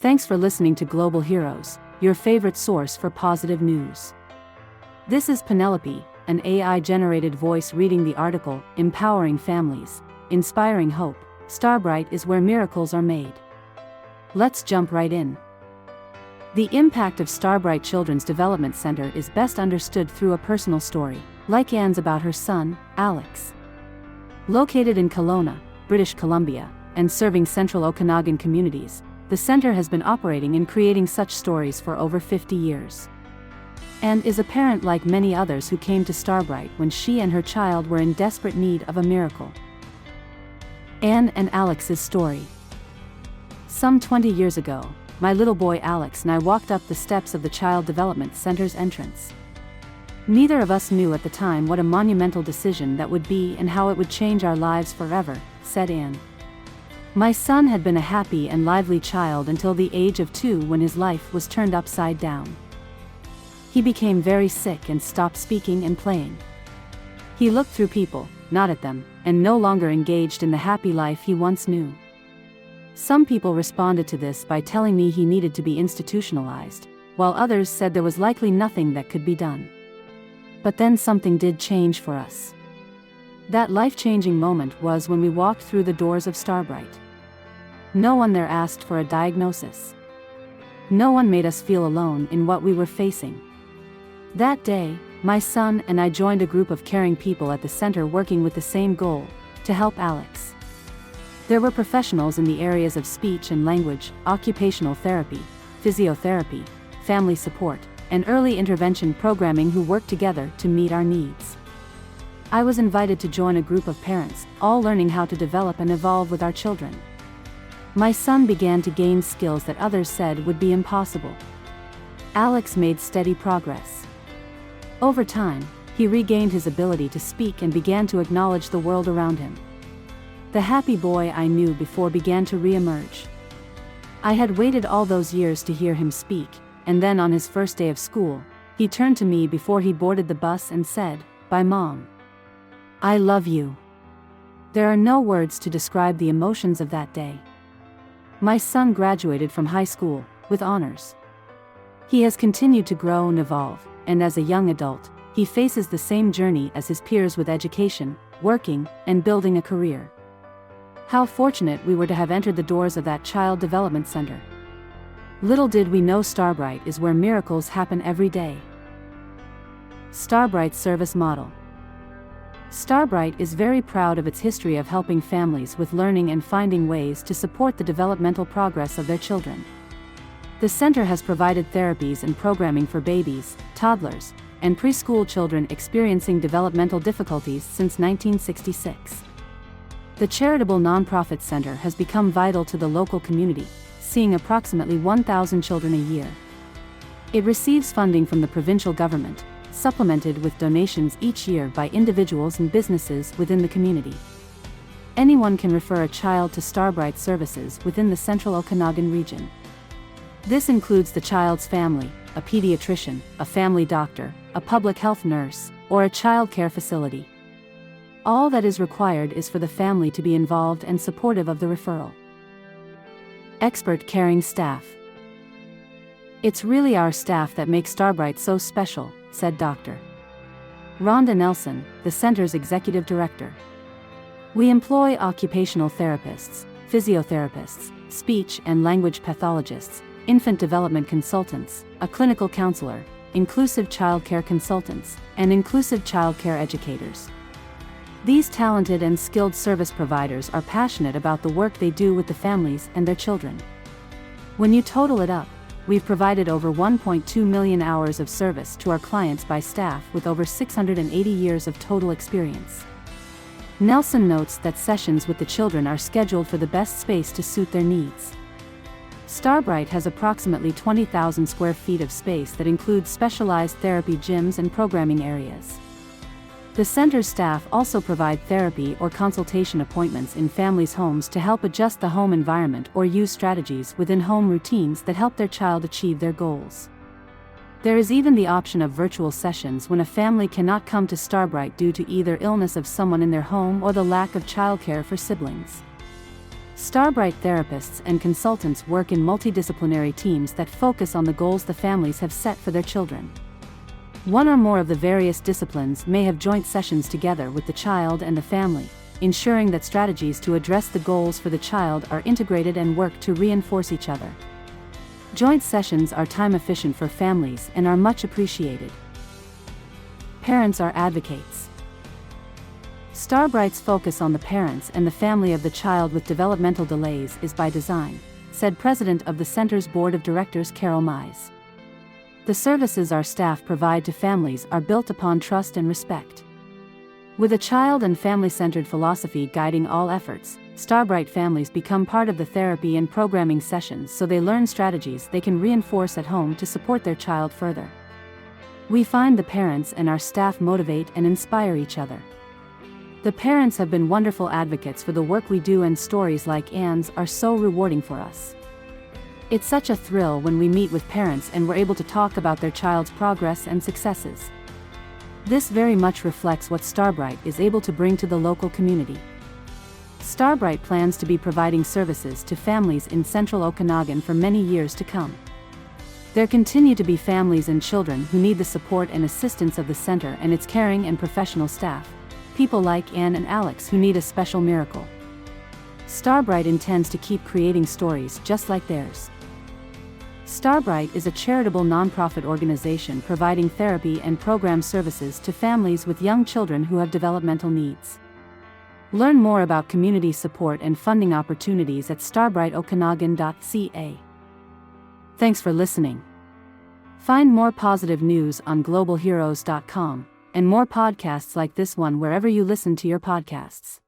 Thanks for listening to Global Heroes, your favorite source for positive news. This is Penelope, an AI-generated voice reading the article, Empowering Families, Inspiring Hope. Starbright is where miracles are made. Let's jump right in. The impact of Starbright Children's Development Center is best understood through a personal story, like Anne's about her son, Alex. Located in Kelowna, British Columbia, and serving Central Okanagan communities, the center has been operating and creating such stories for over 50 years. Anne is a parent like many others who came to Starbright when she and her child were in desperate need of a miracle. Anne and Alex's story. Some 20 years ago, my little boy Alex and I walked up the steps of the Child Development Center's entrance. Neither of us knew at the time what a monumental decision that would be and how it would change our lives forever, said Anne. My son had been a happy and lively child until the age of 2 when his life was turned upside down. He became very sick and stopped speaking and playing. He looked through people, not at them, and no longer engaged in the happy life he once knew. Some people responded to this by telling me he needed to be institutionalized, while others said there was likely nothing that could be done. But then something did change for us. That life-changing moment was when we walked through the doors of Starbright. No one there asked for a diagnosis. No one made us feel alone in what we were facing. That day, my son and I joined a group of caring people at the center working with the same goal, to help Alex. There were professionals in the areas of speech and language, occupational therapy, physiotherapy, family support, and early intervention programming who worked together to meet our needs. I was invited to join a group of parents, all learning how to develop and evolve with our children. My son began to gain skills that others said would be impossible. Alex made steady progress. Over time, he regained his ability to speak and began to acknowledge the world around him. The happy boy I knew before began to re-emerge. I had waited all those years to hear him speak, and then on his first day of school, he turned to me before he boarded the bus and said, "Bye, Mom. I love you." There are no words to describe the emotions of that day. My son graduated from high school, with honors. He has continued to grow and evolve, and as a young adult, he faces the same journey as his peers with education, working, and building a career. How fortunate we were to have entered the doors of that Child Development Center. Little did we know Starbright is where miracles happen every day. Starbright Service Model. Starbright is very proud of its history of helping families with learning and finding ways to support the developmental progress of their children. The center has provided therapies and programming for babies, toddlers, and preschool children experiencing developmental difficulties since 1966. The charitable nonprofit center has become vital to the local community, seeing approximately 1,000 children a year. It receives funding from the provincial government, supplemented with donations each year by individuals and businesses within the community. Anyone can refer a child to Starbright services within the Central Okanagan region. This includes the child's family, a pediatrician, a family doctor, a public health nurse, or a child care facility. All that is required is for the family to be involved and supportive of the referral. Expert caring staff. It's really our staff that makes Starbright so special, said Dr. Rhonda Nelson, the center's executive director. We employ occupational therapists, physiotherapists, speech and language pathologists, infant development consultants, a clinical counselor, inclusive childcare consultants, and inclusive childcare educators. These talented and skilled service providers are passionate about the work they do with the families and their children. When you total it up, we've provided over 1.2 million hours of service to our clients by staff with over 680 years of total experience. Nelson notes that sessions with the children are scheduled for the best space to suit their needs. Starbright has approximately 20,000 square feet of space that includes specialized therapy gyms and programming areas. The center's staff also provide therapy or consultation appointments in families' homes to help adjust the home environment or use strategies within home routines that help their child achieve their goals. There is even the option of virtual sessions when a family cannot come to Starbright due to either illness of someone in their home or the lack of childcare for siblings. Starbright therapists and consultants work in multidisciplinary teams that focus on the goals the families have set for their children. One or more of the various disciplines may have joint sessions together with the child and the family, ensuring that strategies to address the goals for the child are integrated and work to reinforce each other. Joint sessions are time efficient for families and are much appreciated. Parents are advocates. Starbright's focus on the parents and the family of the child with developmental delays is by design, said President of the Center's Board of Directors Carol Mize. The services our staff provide to families are built upon trust and respect. With a child and family-centered philosophy guiding all efforts, Starbright families become part of the therapy and programming sessions so they learn strategies they can reinforce at home to support their child further. We find the parents and our staff motivate and inspire each other. The parents have been wonderful advocates for the work we do, and stories like Anne's are so rewarding for us. It's such a thrill when we meet with parents and we're able to talk about their child's progress and successes. This very much reflects what Starbright is able to bring to the local community. Starbright plans to be providing services to families in Central Okanagan for many years to come. There continue to be families and children who need the support and assistance of the center and its caring and professional staff. People like Anne and Alex who need a special miracle. Starbright intends to keep creating stories just like theirs. Starbright is a charitable nonprofit organization providing therapy and program services to families with young children who have developmental needs. Learn more about community support and funding opportunities at starbrightokanagan.ca. Thanks for listening. Find more positive news on globalheroes.com. and more podcasts like this one wherever you listen to your podcasts.